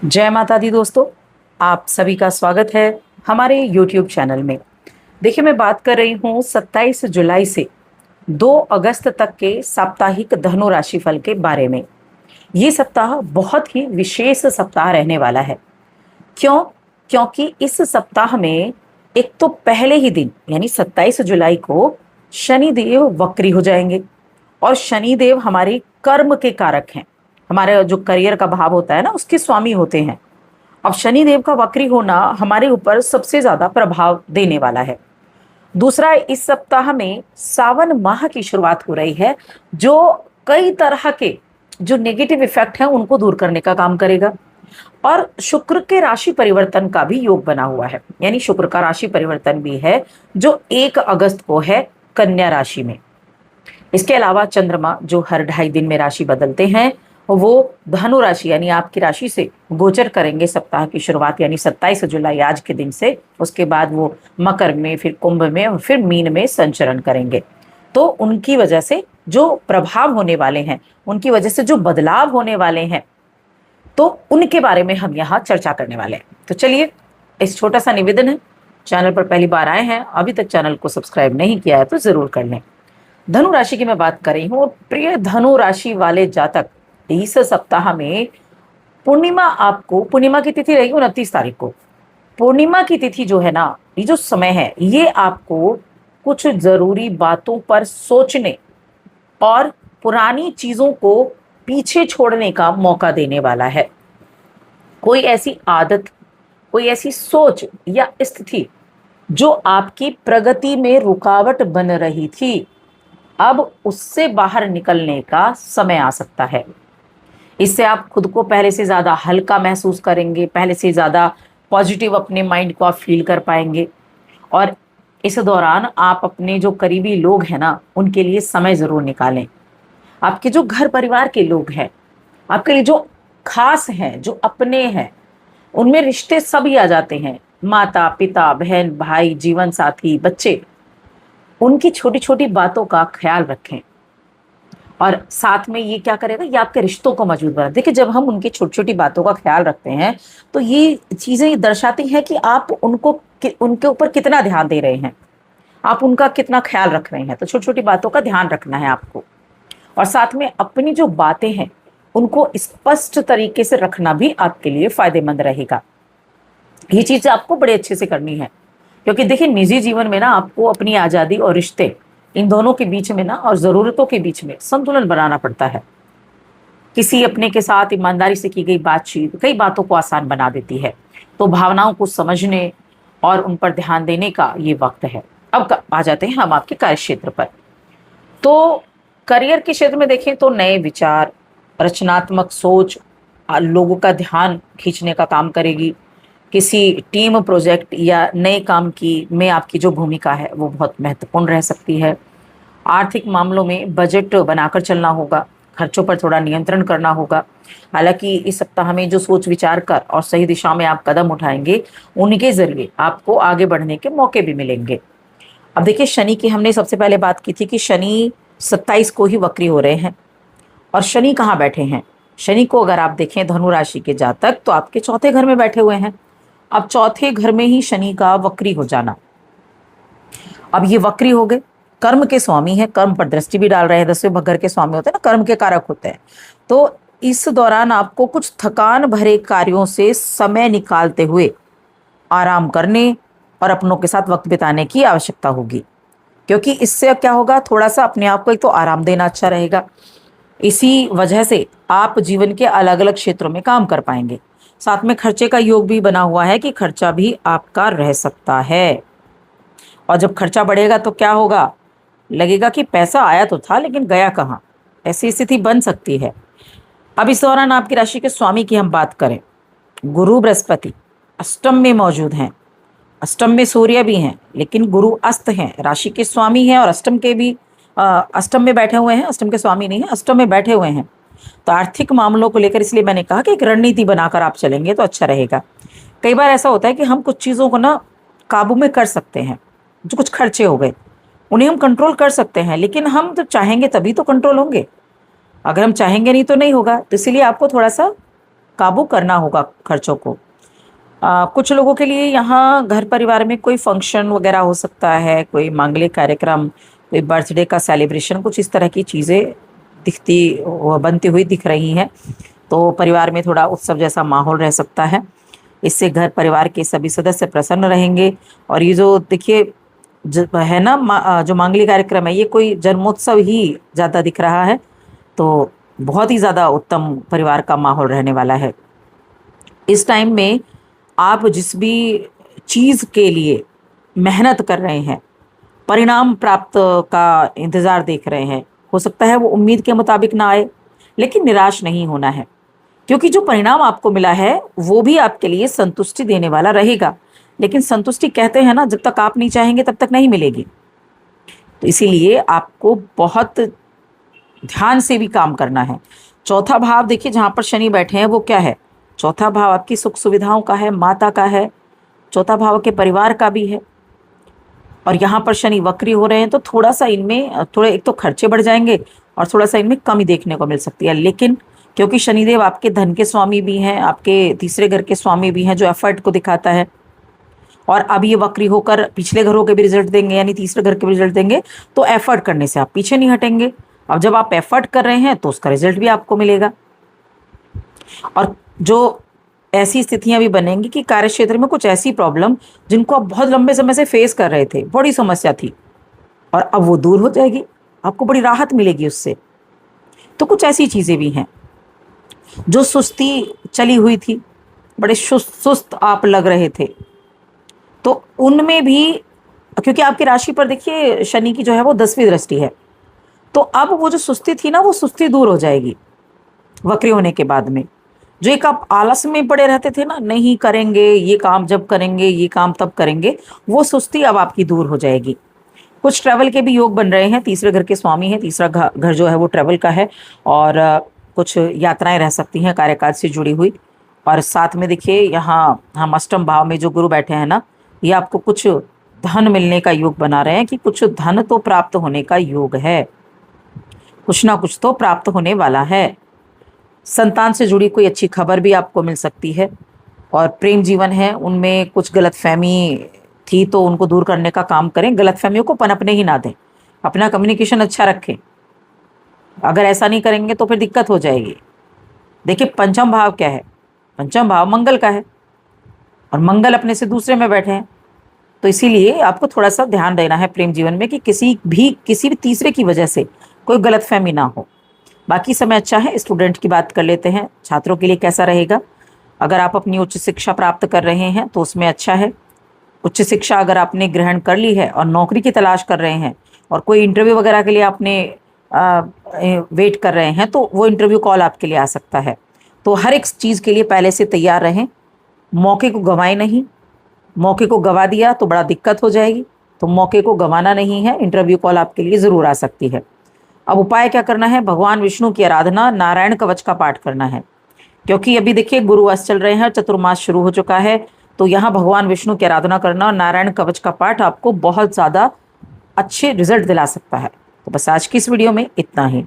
जय माता दी दोस्तों, आप सभी का स्वागत है हमारे YouTube चैनल में। देखिए, मैं बात कर रही हूँ 27 जुलाई से 2 अगस्त तक के साप्ताहिक धनु राशिफल के बारे में। ये सप्ताह बहुत ही विशेष सप्ताह रहने वाला है। क्यों? क्योंकि इस सप्ताह में एक तो पहले ही दिन यानी 27 जुलाई को शनि देव वक्री हो जाएंगे। और शनि देव हमारे कर्म के कारक हैं। हमारे जो करियर का भाव होता है ना, उसके स्वामी होते हैं। अब शनि देव का वक्री होना हमारे ऊपर सबसे ज्यादा प्रभाव देने वाला है। दूसरा, इस सप्ताह में सावन माह की शुरुआत हो रही है, जो कई तरह के जो नेगेटिव इफेक्ट हैं उनको दूर करने का काम करेगा। और शुक्र के राशि परिवर्तन का भी योग बना हुआ है, यानी शुक्र का राशि परिवर्तन भी है जो 1 अगस्त को है कन्या राशि में। इसके अलावा चंद्रमा जो हर 2.5 दिन में राशि बदलते हैं, वो धनु राशि यानी आपकी राशि से गोचर करेंगे सप्ताह की शुरुआत यानी 27 जुलाई आज के दिन से। उसके बाद वो मकर में, फिर कुंभ में और फिर मीन में संचरण करेंगे। तो उनकी वजह से जो प्रभाव होने वाले हैं, उनकी वजह से जो बदलाव होने वाले हैं, तो उनके बारे में हम यहाँ चर्चा करने वाले हैं। तो चलिए, इस छोटा सा निवेदन है, चैनल पर पहली बार आए हैं, अभी तक चैनल को सब्सक्राइब नहीं किया है तो जरूर कर लें। धनु राशि की मैं बात कर रही हूँ। प्रिय धनु राशि वाले जातक, इस सप्ताह में पूर्णिमा की तिथि रहेगी 29 तारीख को। पूर्णिमा की तिथि जो है ना, ये जो समय है, ये आपको कुछ जरूरी बातों पर सोचने और पुरानी चीजों को पीछे छोड़ने का मौका देने वाला है। कोई ऐसी आदत, कोई ऐसी सोच या स्थिति जो आपकी प्रगति में रुकावट बन रही थी, अब उससे बाहर निकलने का समय आ सकता है। इससे आप खुद को पहले से ज्यादा हल्का महसूस करेंगे, पहले से ज्यादा पॉजिटिव अपने माइंड को आप फील कर पाएंगे। और इस दौरान आप अपने जो करीबी लोग हैं ना, उनके लिए समय जरूर निकालें। आपके जो घर परिवार के लोग हैं, आपके लिए जो खास हैं, जो अपने हैं, उनमें रिश्ते सभी आ जाते हैं। माता पिता, बहन भाई, जीवन साथी, बच्चे, उनकी छोटी छोटी बातों का ख्याल रखें। और साथ में ये क्या करेगा, ये आपके रिश्तों को मजबूत बना। देखिए, जब हम उनकी छोटी छोटी बातों का ख्याल रखते हैं तो ये चीजें दर्शाती हैं कि आप उनके ऊपर कितना ध्यान दे रहे हैं, आप उनका कितना ख्याल रख रहे हैं। तो छोटी छोटी बातों का ध्यान रखना है आपको। और साथ में अपनी जो बातें हैं उनको स्पष्ट तरीके से रखना भी आपके लिए फायदेमंद रहेगा। ये चीज आपको बड़े अच्छे से करनी है, क्योंकि देखिए, निजी जीवन में ना आपको अपनी आजादी और रिश्ते, इन दोनों के बीच में ना और जरूरतों के बीच में संतुलन बनाना पड़ता है। किसी अपने के साथ ईमानदारी से की गई बातचीत कई बातों को आसान बना देती है। तो भावनाओं को समझने और उन पर ध्यान देने का ये वक्त है। अब आ जाते हैं हम आपके कार्य क्षेत्र पर। तो करियर के क्षेत्र में देखें तो नए विचार, रचनात्मक सोच लोगों का ध्यान खींचने का काम करेगी। किसी टीम प्रोजेक्ट या नए काम की में आपकी जो भूमिका है वो बहुत महत्वपूर्ण रह सकती है। आर्थिक मामलों में बजट बनाकर चलना होगा, खर्चों पर थोड़ा नियंत्रण करना होगा। हालांकि इस सप्ताह में जो सोच विचार कर और सही दिशा में आप कदम उठाएंगे, उनके जरिए आपको आगे बढ़ने के मौके भी मिलेंगे। अब देखिए, शनि की हमने सबसे पहले बात की थी कि शनि 27 को ही वक्री हो रहे हैं। और शनि कहाँ बैठे हैं? शनि को अगर आप देखें धनु राशि के जातक, तो आपके चौथे घर में बैठे हुए हैं। अब चौथे घर में ही शनि का वक्री हो जाना, अब ये वक्री हो गए, कर्म के स्वामी है, कर्म पर दृष्टि भी डाल रहे हैं। 10वें घर के स्वामी होते हैं ना, कर्म के कारक होते हैं। तो इस दौरान आपको कुछ थकान भरे कार्यों से समय निकालते हुए आराम करने और अपनों के साथ वक्त बिताने की आवश्यकता होगी, क्योंकि इससे क्या होगा, थोड़ा सा अपने आप को एक तो आराम देना अच्छा रहेगा। इसी वजह से आप जीवन के अलग अलग क्षेत्रों में काम कर पाएंगे। साथ में खर्चे का योग भी बना हुआ है कि खर्चा भी आपका रह सकता है। और जब खर्चा बढ़ेगा तो क्या होगा, लगेगा कि पैसा आया तो था लेकिन गया कहाँ, ऐसी स्थिति बन सकती है। अब इस दौरान आपकी राशि के स्वामी की हम बात करें, गुरु बृहस्पति अष्टम में मौजूद हैं। अष्टम में सूर्य भी हैं, लेकिन गुरु अस्त हैं, राशि के स्वामी हैं और अष्टम के भी अष्टम में बैठे हुए हैं। अष्टम के स्वामी नहीं है, अष्टम में बैठे हुए हैं। तो आर्थिक मामलों को लेकर इसलिए मैंने कहा कि एक रणनीति बनाकर आप चलेंगे तो अच्छा रहेगा। कई बार ऐसा होता है कि हम कुछ चीज़ों को ना काबू में कर सकते हैं, जो कुछ खर्चे हो गए उन्हें हम कंट्रोल कर सकते हैं, लेकिन हम तो चाहेंगे तभी तो कंट्रोल होंगे। अगर हम चाहेंगे नहीं तो नहीं होगा। तो इसलिए आपको थोड़ा सा काबू करना होगा खर्चों को। कुछ लोगों के लिए यहाँ घर परिवार में कोई फंक्शन वगैरह हो सकता है, कोई मांगलिक कार्यक्रम, कोई बर्थडे का सेलिब्रेशन, कुछ इस तरह की चीज़ें बनती हुई दिख रही हैं। तो परिवार में थोड़ा उत्सव जैसा माहौल रह सकता है। इससे घर परिवार के सभी सदस्य प्रसन्न रहेंगे। और ये जो देखिए है ना जो मांगलिक कार्यक्रम है, ये कोई जन्मोत्सव ही ज़्यादा दिख रहा है। तो बहुत ही ज़्यादा उत्तम परिवार का माहौल रहने वाला है। इस टाइम में आप जिस भी चीज़ के लिए मेहनत कर रहे हैं, परिणाम प्राप्त का इंतज़ार देख रहे हैं, हो सकता है वो उम्मीद के मुताबिक ना आए, लेकिन निराश नहीं होना है, क्योंकि जो परिणाम आपको मिला है वो भी आपके लिए संतुष्टि देने वाला रहेगा। लेकिन संतुष्टि कहते हैं ना, जब तक आप नहीं चाहेंगे तब तक नहीं मिलेगी। तो इसीलिए आपको बहुत ध्यान से भी काम करना है। चौथा भाव देखिए जहाँ पर शनि बैठे हैं वो क्या है? चौथा भाव आपकी सुख सुविधाओं का है, माता का है, चौथा भाव के परिवार का भी है। और यहाँ पर शनि वक्री हो रहे हैं तो थोड़ा सा इनमें थोड़े एक तो खर्चे बढ़ जाएंगे और थोड़ा सा इनमें कमी देखने को मिल सकती है। लेकिन क्योंकि शनिदेव आपके धन के स्वामी भी हैं, आपके तीसरे घर के स्वामी भी हैं, जो एफर्ट को दिखाता है, और अब ये वक्री होकर पिछले घरों के भी रिजल्ट देंगे, यानी तीसरे घर के भी रिजल्ट देंगे। तो एफर्ट करने से आप पीछे नहीं हटेंगे। अब जब आप एफर्ट कर रहे हैं तो उसका रिजल्ट भी आपको मिलेगा। और जो ऐसी स्थितियां भी बनेंगी कि कार्य क्षेत्र में कुछ ऐसी प्रॉब्लम जिनको आप बहुत लंबे समय से फेस कर रहे थे, बड़ी समस्या थी, और अब वो दूर हो जाएगी, आपको बड़ी राहत मिलेगी उससे। तो कुछ ऐसी चीज़ें भी हैं जो सुस्ती चली हुई थी, बड़े सुस्त आप लग रहे थे, तो उनमें भी, क्योंकि आपकी राशि पर देखिए शनि की जो है वो 10वीं दृष्टि है, तो अब वो जो सुस्ती थी ना, वो सुस्ती दूर हो जाएगी वक्री होने के बाद में। जो एक आप आलस में पड़े रहते थे ना, नहीं करेंगे ये काम जब करेंगे, ये काम तब करेंगे, वो सुस्ती अब आपकी दूर हो जाएगी। कुछ ट्रैवल के भी योग बन रहे हैं, तीसरे घर के स्वामी हैं, तीसरा घर जो है वो ट्रैवल का है, और कुछ यात्राएं रह सकती हैं कार्यकाज से जुड़ी हुई। और साथ में देखिए यहाँ हम अष्टम भाव में जो गुरु बैठे हैं ना, ये आपको कुछ धन मिलने का योग बना रहे हैं, कि कुछ धन तो प्राप्त होने का योग है, कुछ ना कुछ तो प्राप्त होने वाला है। संतान से जुड़ी कोई अच्छी खबर भी आपको मिल सकती है। और प्रेम जीवन है, उनमें कुछ गलतफहमी थी तो उनको दूर करने का काम करें, गलतफहमियों को पनपने ही ना दें, अपना कम्युनिकेशन अच्छा रखें। अगर ऐसा नहीं करेंगे तो फिर दिक्कत हो जाएगी। देखिए पंचम भाव क्या है? पंचम भाव मंगल का है, और मंगल अपने से दूसरे में बैठे हैं। तो इसीलिए आपको थोड़ा सा ध्यान देना है प्रेम जीवन में, कि किसी भी तीसरे की वजह से कोई गलतफहमी ना हो। बाकी समय अच्छा है। स्टूडेंट की बात कर लेते हैं, छात्रों के लिए कैसा रहेगा? अगर आप अपनी उच्च शिक्षा प्राप्त कर रहे हैं तो उसमें अच्छा है। उच्च शिक्षा अगर आपने ग्रहण कर ली है और नौकरी की तलाश कर रहे हैं, और कोई इंटरव्यू वगैरह के लिए आपने वेट कर रहे हैं, तो वो इंटरव्यू कॉल आपके लिए आ सकता है। तो हर एक चीज़ के लिए पहले से तैयार रहें, मौके को गंवाएं नहीं। मौके को गंवा दिया तो बड़ा दिक्कत हो जाएगी, तो मौके को गंवाना नहीं है। इंटरव्यू कॉल आपके लिए ज़रूर आ सकती है। अब उपाय क्या करना है? भगवान विष्णु की आराधना, नारायण कवच का पाठ करना है, क्योंकि अभी देखिए गुरुवास चल रहे हैं, चतुर्मास शुरू हो चुका है। तो यहाँ भगवान विष्णु की आराधना करना और नारायण कवच का पाठ आपको बहुत ज़्यादा अच्छे रिजल्ट दिला सकता है। तो बस आज की इस वीडियो में इतना ही।